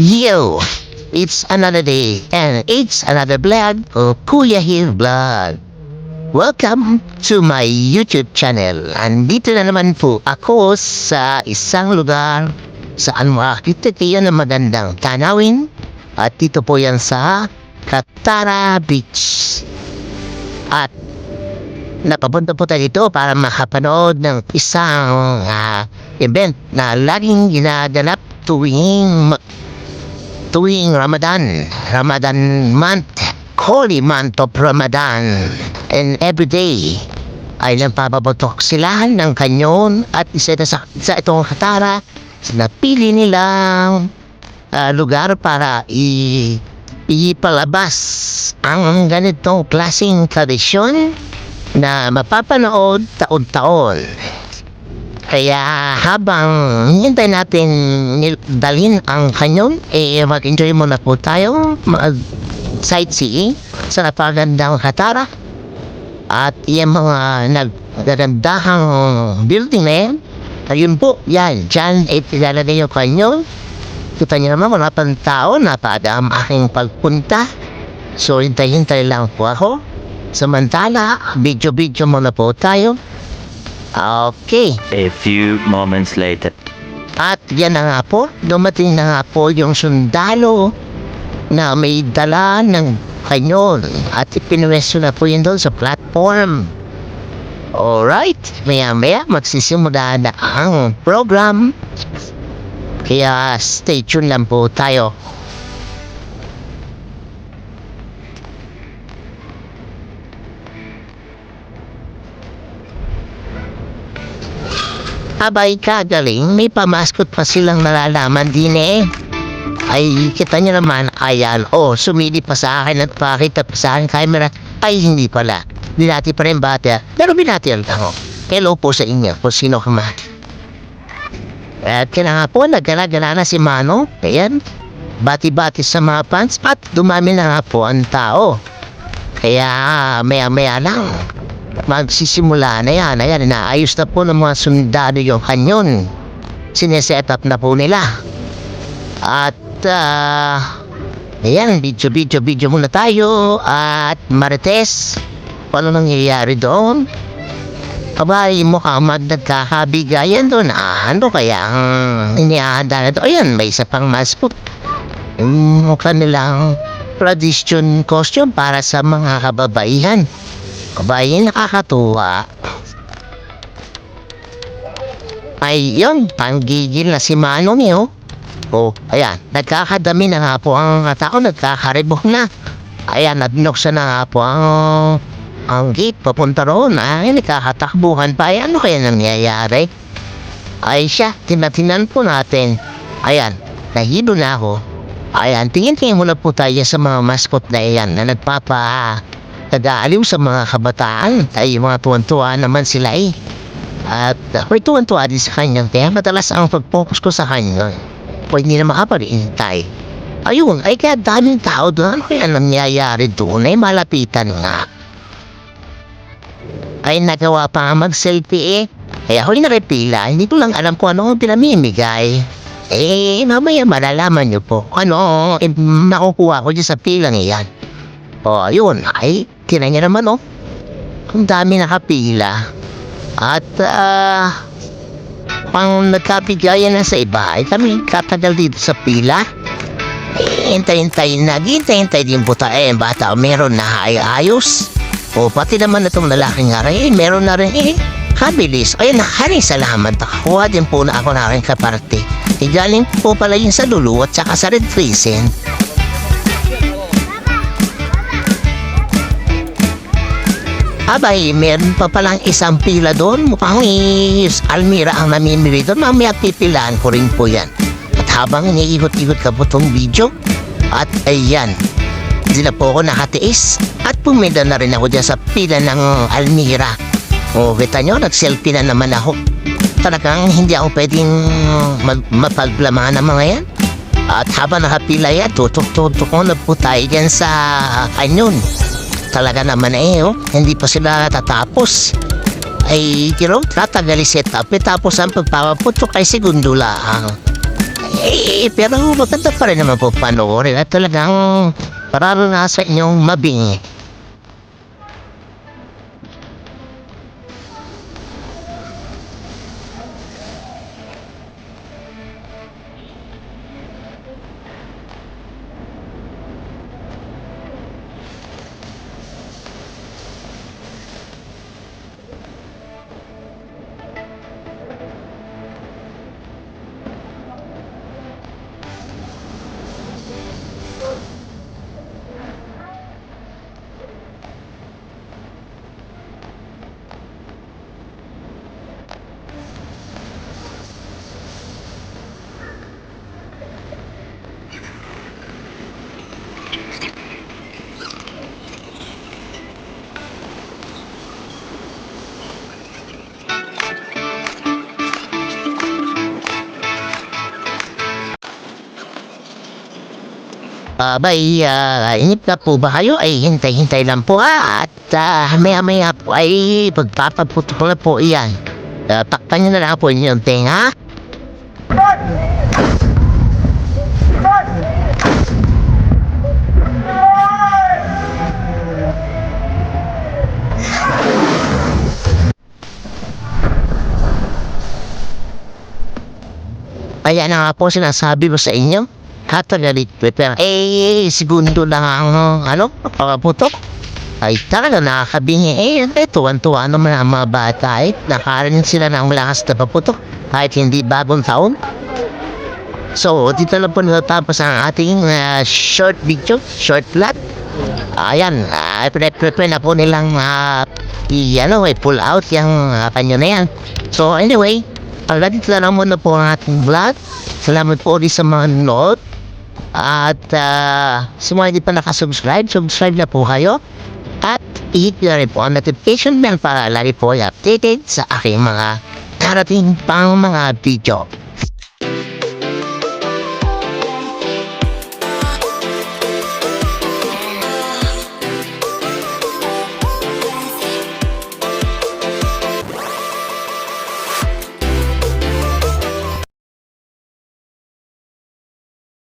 Yo! It's another day and it's another vlog of Kuya Hill Vlog. Welcome to my YouTube channel. Andito na naman po ako sa isang lugar saan makakita kayo ng magandang tanawin. At dito po yan sa Katara Beach. At napapunta po tayo dito para makapanood ng isang event na laging ginaganap tuwing Ramadan month, holy month of Ramadan. And every day ay nagpapabotok sila ng kanyon at isa sa itong Katara napili nilang lugar para ipalabas ang ganitong klaseng tradisyon na mapapanood taon-taon. Kaya habang hintay natin dalhin ang kanyon, mag-enjoy muna po tayo sightseeing sa napagandang Katara. At yung mga nagdadandahang building na yan, ayun po, yan, dyan ilalagay yung kanyon. Kita niyo naman, wala pang tao, napadaan aking pagpunta. So hintay-hintay lang po ako. Samantala, video-video muna po tayo. Okay. A few moments later. At yan na nga po, dumating na nga po yung sundalo na may dala ng kanyon at ipinwesto na po yun doon sa platform. Alright, maya-maya magsisimula na ang program. Kaya stay tuned lang po tayo. Abay kagaling, may pamaskot pa silang nalalaman din Ay, kita niyo naman, ayan, sumili pa sa akin at pakita pa sa akin camera. Ay, hindi pala. Binati pa rin bata. Pero binati lang ako. Hello po sa inyo, kung sino ka man. At kaya nga po, nagala-gala na si Mano. Ayan, bati-bati sa mga fans at dumami na nga po ang tao. Kaya, maya-maya lang. Magsisimula na yan. Ayan, inaayos na po ng mga sundalo yung kanyon. Sineset up na po nila. At, ayan, video muna tayo. At, Marites, ano nangyayari doon? Abay, mukhang nagkakabigayan doon. Ano kaya ang iniahanda na doon? Ayan, may isa pang maskot. Mukha nilang tradition costume para sa mga kababaihan. Abay, nakakatuwa. Ay, yun, panggigil na si Manong ayan, nagkakadami na nga po ang tao, nagkakaribok na. Ayan, nabinuksan na nga po ang gate papunta roon. Ay, nagkakatakbuhan pa. Ay, ano kaya nangyayari? Ay siya, tinatinan po natin. Ayan, nahilo na ako. Ayan, tingin-tingin muna po tayo sa mga mascot na iyan na nag-aaliw sa mga kabataan. Ay, mga tuwan-tuwa naman sila At may tuwan-tuwa din sa kanya. Kaya madalas ang pag-focus ko sa kanya. Hindi na makaparihintay. Ayun, ay kaya daming tao doon. Ano kaya nangyayari doon? Ay, malapitan nga. Ay, nagawa pa nga mag-selfie Kaya ako'y narepila. Hindi ko lang alam kung ano ang pinamimigay. Mamaya malalaman niyo po. Ano, nakukuha ko dyan sa pilang iyan. Ayun, ay, tina niya naman ang dami nakapila. At, pang nagkabigayan na sa iba, ay kami katagal dito sa pila. Hintay-hintay din po tayo. Bata, meron na ayos. Pati naman na itong lalaking aray, meron na rin kabilis. Ayun, haring salamat. Nakakuha din po na ako na aking kaparte. Galing po pala yun sa Lulu at saka sa Red Crescent. Abay, meron pa palang isang pila doon. Mukhang Almira ang namimili doon. Mamaya pipilaan ko rin po yan. At habang iniikot-ikot ka po itong video, at ayan, hindi na po ako nakatiis. At pumila na rin ako dyan sa pila ng Almira. Kita nyo, nag-selfie na naman ako. Talagang hindi ako pwedeng mapaglamaan ng mga yan. At habang nakapila yan, tutok-tutok ko na po tayo dyan sa kanyon. Talaga naman hindi pa sila tatapos. Ay, tatagal set up. Tapos ang pagpapaputok ay segundo lang. Pero maganda pa rin naman po panoorin at talagang pararanasan inyong mabingi. Inip na po ba kayo? Ay, hintay-hintay lang po At maya-maya po ay pagpapaputok na po iyan. Takpan nyo na lang po inyong tenga. Kaya na nga po sinasabi mo sa inyo. Katagalit pero segundo lang ang pakaputok. Ay talaga nakakabingi tuwan-tuwa naman ang mga bata nakaranin sila ng lakas na paputok kahit hindi bagong taon. So dito na po natapos ang ating short video, short vlog. Ayan, prepare na po nilang pull out yung panyo na yan. So anyway, dito na lang muna po ang ating vlog. Salamat po ulit sa mga nanood. At sa mga hindi pa nakasubscribe, subscribe na po kayo. At i-hit na rin po ang notification bell para lagi po updated sa aking mga darating pang mga video.